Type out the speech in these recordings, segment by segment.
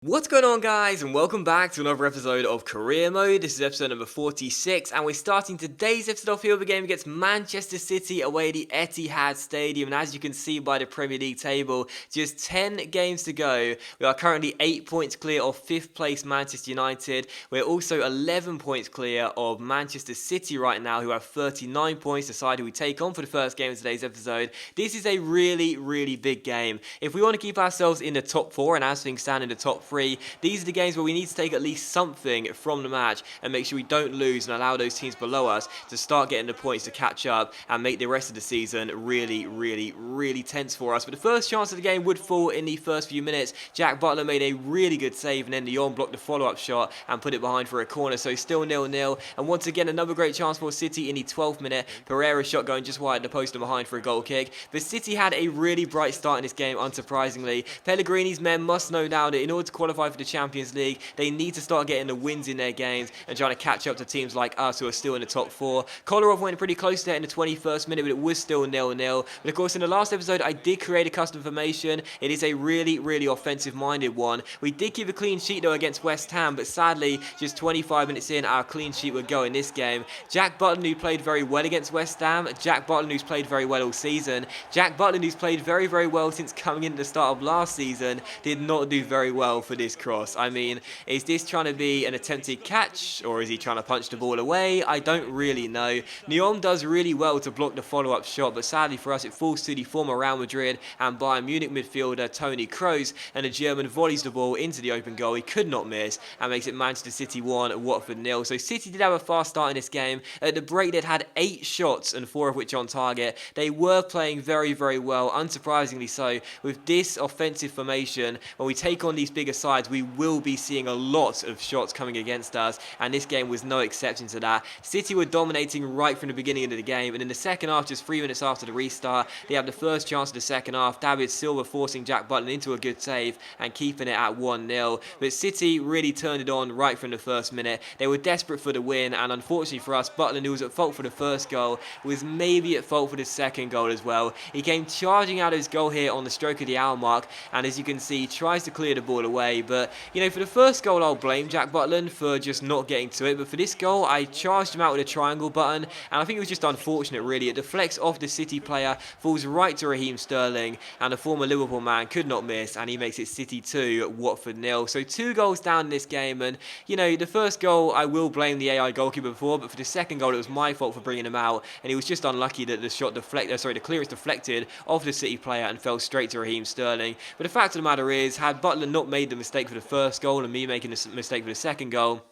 What's going on, guys, and welcome back to another episode of Career Mode. This is episode number 46, and we're starting today's episode off here with a game against Manchester City away at the Etihad Stadium. And as you can see by the Premier League table, just 10 games to go. We are currently 8 points clear of 5th place Manchester United. We're also 11 points clear of Manchester City right now, who have 39 points, decided we take on for the first game of today's episode. This is a really big game. If we want to keep ourselves in the top 4, and as things stand in the top 3, these are the games where we need to take at least something from the match and make sure we don't lose and allow those teams below us to start getting the points to catch up and make the rest of the season really tense for us. But the first chance of the game would fall in the first few minutes. Jack Butler made a really good save, and then Lyon blocked the follow-up shot and put it behind for a corner, so still 0-0. And once again, another great chance for City in the 12th minute. Pereira's shot going just wide of the post and behind for a goal kick. But City had a really bright start in this game, unsurprisingly. Pellegrini's men must know now that in order to qualify for the Champions League, they need to start getting the wins in their games and trying to catch up to teams like us who are still in the top 4. Kolarov went pretty close to that in the 21st minute, but it was still 0-0. But of course, in the last episode, I did create a custom formation. It is a really offensive-minded one. We did keep a clean sheet, though, against West Ham, but sadly, just 25 minutes in, our clean sheet would go in this game. Jack Butland, who played very well against West Ham. Jack Butland, who's played very well all season. Jack Butland, who's played very well since coming into the start of last season, did not do very well for this cross. I mean, is this trying to be an attempted catch, or is he trying to punch the ball away? I don't really know. Lyon does really well to block the follow-up shot, but sadly for us, it falls to the former Real Madrid and Bayern Munich midfielder Toni Kroos, and the German volleys the ball into the open goal. He could not miss, and makes it Manchester City 1, Watford 0. So City did have a fast start in this game. At the break, they'd had 8 shots, and 4 of which on target. They were playing very well, unsurprisingly so. With this offensive formation, when we take on these bigger sides, we will be seeing a lot of shots coming against us, and this game was no exception to that. City were dominating right from the beginning of the game, and in the second half, just 3 minutes after the restart, they have the first chance of the second half. David Silva forcing Jack Butland into a good save and keeping it at 1-0. But City really turned it on right from the first minute. They were desperate for the win, and unfortunately for us, Butland, who was at fault for the first goal, was maybe at fault for the second goal as well. He came charging out of his goal here on the stroke of the hour mark, and as you can see, tries to clear the ball away. But, you know, for the first goal, I'll blame Jack Butland for just not getting to it. But for this goal, I charged him out with a triangle button, and I think it was just unfortunate, really. It deflects off the City player, falls right to Raheem Sterling, and the former Liverpool man could not miss, and he makes it City 2, Watford 0. So 2 goals down in this game, and, you know, the first goal, I will blame the AI goalkeeper for, but for the second goal, it was my fault for bringing him out, and he was just unlucky that the clearance deflected off the City player and fell straight to Raheem Sterling. But the fact of the matter is, had Butler not made the mistake for the first goal and me making the mistake for the second goal,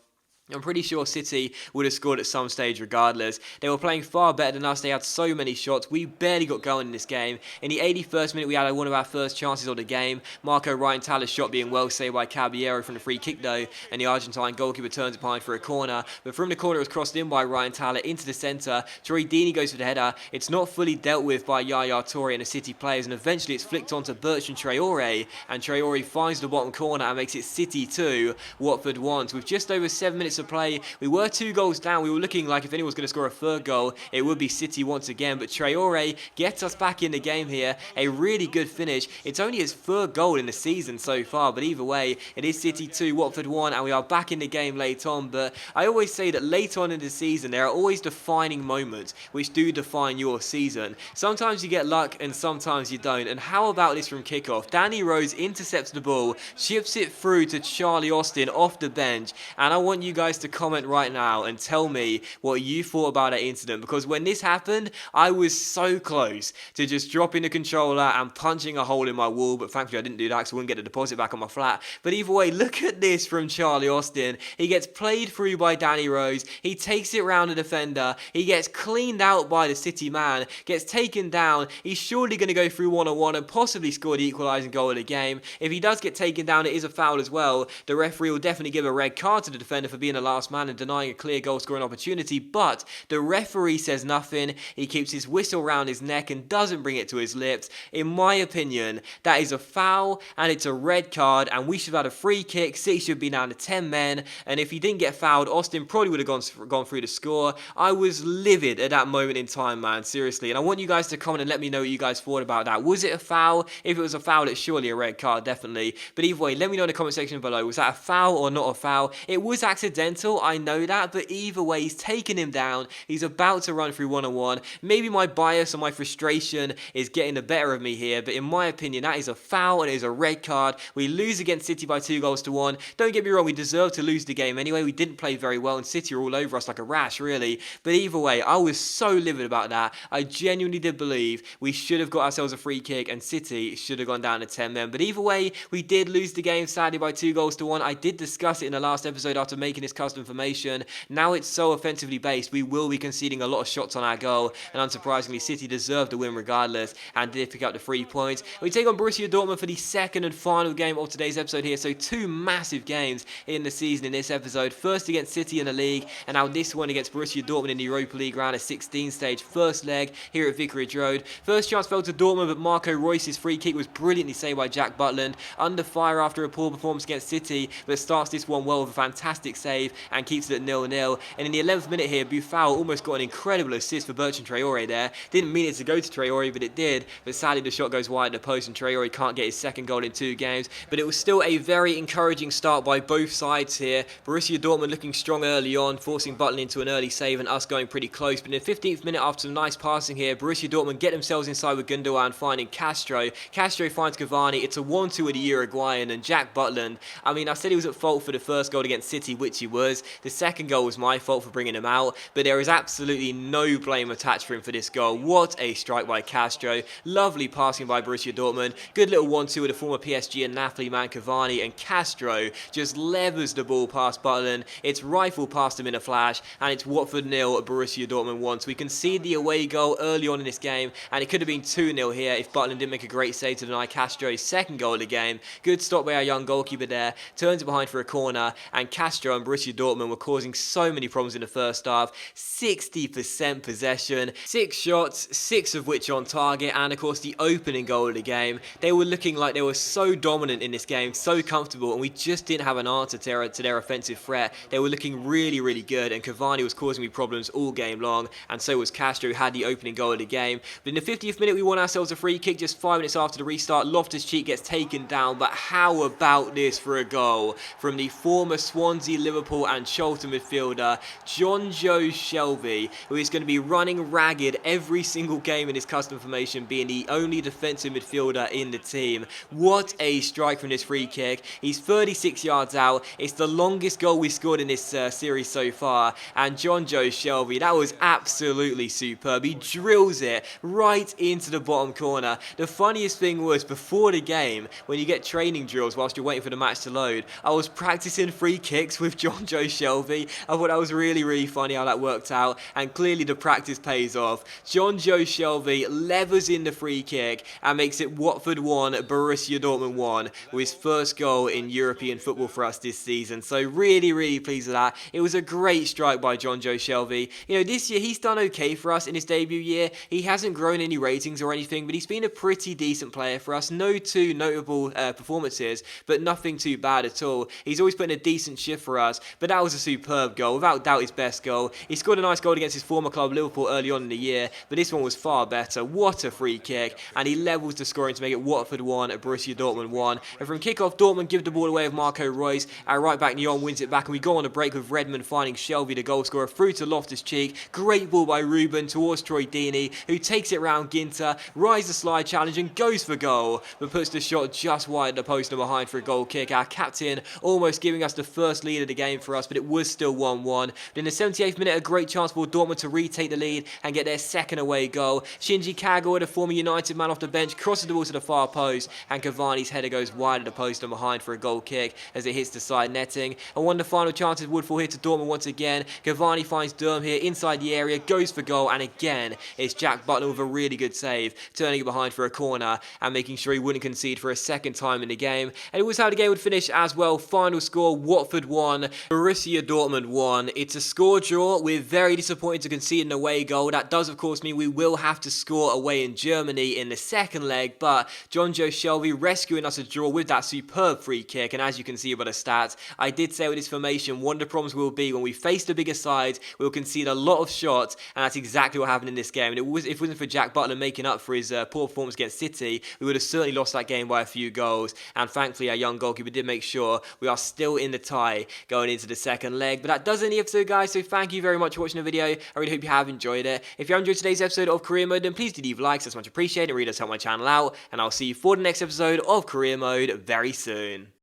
I'm pretty sure City would have scored at some stage regardless. They were playing far better than us. They had so many shots. We barely got going in this game. In the 81st minute, we had one of our first chances of the game. Marco Ryan-Taller's shot being well saved by Caballero from the free kick, though, and the Argentine goalkeeper turns it behind for a corner. But from the corner, it was crossed in by Ryan-Taller into the centre. Troy Deeney goes for the header. It's not fully dealt with by Yaya Toure and the City players, and eventually it's flicked onto Bertrand Traore, and Traore finds the bottom corner and makes it City 2, Watford 1. So with just over 7 minutes of play, we were 2 goals down. We were looking like if anyone was going to score a third goal, it would be City once again. But Traore gets us back in the game here. A really good finish. It's only his 3rd goal in the season so far, but either way, it is City 2, Watford 1, and we are back in the game late on. But I always say that late on in the season, there are always defining moments which do define your season. Sometimes you get luck and sometimes you don't. And how about this from kickoff? Danny Rose intercepts the ball, chips it through to Charlie Austin off the bench, and I want you guys to comment right now and tell me what you thought about that incident, because when this happened, I was so close to just dropping the controller and punching a hole in my wall, but thankfully I didn't do that because I wouldn't get the deposit back on my flat. But either way, look at this from Charlie Austin. He gets played through by Danny Rose, he takes it round the defender, he gets cleaned out by the City man, gets taken down. He's surely going to go through 1-on-1 and possibly score the equalising goal of the game. If he does get taken down, it is a foul as well. The referee will definitely give a red card to the defender for being a last man and denying a clear goal scoring opportunity, but the referee says nothing. He keeps his whistle round his neck and doesn't bring it to his lips. In my opinion, that is a foul and it's a red card, and we should have had a free kick. City should be down to 10 men, and if he didn't get fouled, Austin probably would have gone through to score. I was livid at that moment in time, man, seriously, and I want you guys to comment and let me know what you guys thought about that. Was it a foul? If it was a foul, it's surely a red card, definitely. But either way, let me know in the comment section below. Was that a foul or not a foul? It was accidental, I know that, but either way, he's taken him down. He's about to run through one-on-one. Maybe my bias or my frustration is getting the better of me here, but in my opinion, that is a foul and it is a red card. We lose against City by 2-1. Don't get me wrong, we deserve to lose the game anyway. We didn't play very well and City are all over us like a rash, really. But either way, I was so livid about that. I genuinely did believe we should have got ourselves a free kick and City should have gone down to 10 men. But either way, we did lose the game, sadly, by 2-1. I did discuss it in the last episode after making this custom formation. Now it's so offensively based, we will be conceding a lot of shots on our goal, and unsurprisingly, City deserved the win regardless and did pick up the 3 points. We take on Borussia Dortmund for the second and final game of today's episode here, so 2 massive games in the season in this episode. First against City in the league, and now this one against Borussia Dortmund in the Europa League round of 16 stage, first leg here at Vicarage Road. First chance fell to Dortmund, but Marco Reus's free kick was brilliantly saved by Jack Butland, under fire after a poor performance against City, but starts this one well with a fantastic save and keeps it at 0-0. And in the 11th minute here, Buffal almost got an incredible assist for Bertrand Traore there. Didn't mean it to go to Traore, but it did. But sadly, the shot goes wide at the post and Traore can't get his second goal in 2 games. But it was still a very encouraging start by both sides here. Borussia Dortmund looking strong early on, forcing Butland into an early save and us going pretty close. But in the 15th minute, after some nice passing here, Borussia Dortmund get themselves inside with Gundogan finding Castro. Castro finds Cavani. It's a 1-2 with the Uruguayan, and Jack Butland, I mean, I said he was at fault for the first goal against City, which he was. The second goal was my fault for bringing him out, but there is absolutely no blame attached for him for this goal. What a strike by Castro. Lovely passing by Borussia Dortmund. Good little 1-2 with the former PSG and Napoli man Cavani, and Castro just levers the ball past Butland. It's rifled past him in a flash, and it's Watford 0, Borussia Dortmund 1. So we concede the away goal early on in this game, and it could have been 2-0 here if Butland didn't make a great save to deny Castro's second goal of the game. Good stop by our young goalkeeper there. Turns it behind for a corner, and Castro and Borussia Dortmund were causing so many problems in the first half. 60% possession, 6 shots, 6 of which on target, and of course the opening goal of the game. They were looking like they were so dominant in this game, so comfortable, and we just didn't have an answer to their offensive threat. They were looking really, really good, and Cavani was causing me problems all game long, and so was Castro, who had the opening goal of the game. But in the 50th minute, we won ourselves a free kick just 5 minutes after the restart. Loftus-Cheek gets taken down, but how about this for a goal from the former Swansea, Liverpool and Charlton midfielder, Jonjo Shelvey, who is going to be running ragged every single game in his custom formation, being the only defensive midfielder in the team. What a strike from this free kick. He's 36 yards out. It's the longest goal we scored in this series so far, and Jonjo Shelvey, that was absolutely superb. He drills it right into the bottom corner. The funniest thing was, before the game, when you get training drills whilst you're waiting for the match to load, I was practicing free kicks with Jonjo Shelvey. I thought that was really, really funny how that worked out, and clearly the practice pays off. Jonjo Shelvey levers in the free kick and makes it Watford 1, Borussia Dortmund 1, with his first goal in European football for us this season. So really, really pleased with that. It was a great strike by Jonjo Shelvey. You know, this year he's done okay for us in his debut year. He hasn't grown any ratings or anything, but he's been a pretty decent player for us. No too notable performances, but nothing too bad at all. He's always put in a decent shift for us, but that was a superb goal, without doubt his best goal. He scored a nice goal against his former club Liverpool early on in the year, but this one was far better. What a free kick, and he levels the scoring to make it Watford 1, Borussia Dortmund 1. And from kick-off, Dortmund give the ball away with Marco Reus. Our right back Nyon wins it back, and we go on a break with Redmond finding Shelvey, the goal scorer, through to Loftus-Cheek. Great ball by Ruben towards Troy Deeney, who takes it round Ginter, rides the slide challenge and goes for goal, but puts the shot just wide of the post and behind for a goal kick. Our captain almost giving us the first lead of the game for us, but it was still 1-1. But in the 78th minute, a great chance for Dortmund to retake the lead and get their second away goal. Shinji Kagawa, the former United man off the bench, crosses the ball to the far post, and Cavani's header goes wide of the post and behind for a goal kick as it hits the side netting. And one of the final chances would fall here to Dortmund once again. Cavani finds Durm here inside the area, goes for goal, and again it's Jack Butland with a really good save, turning it behind for a corner and making sure he wouldn't concede for a second time in the game. And it was how the game would finish as well. Final score, Watford 1, Borussia Dortmund won. It's a score draw. We're very disappointed to concede an away goal. That does, of course, mean we will have to score away in Germany in the second leg, but John Joe Shelby rescuing us a draw with that superb free kick. And as you can see by the stats, I did say with this formation, one of the problems will be when we face the bigger sides, we'll concede a lot of shots, and that's exactly what happened in this game. And if it wasn't for Jack Butler making up for his poor performance against City, we would have certainly lost that game by a few goals. And thankfully, our young goalkeeper did make sure we are still in the tie going into the second leg. But that does end the episode, guys, so thank you very much for watching the video. I really hope you have enjoyed it. If you have enjoyed today's episode of Career Mode, then please do leave likes. That's much appreciated. It really does help my channel out. And I'll see you for the next episode of Career Mode very soon.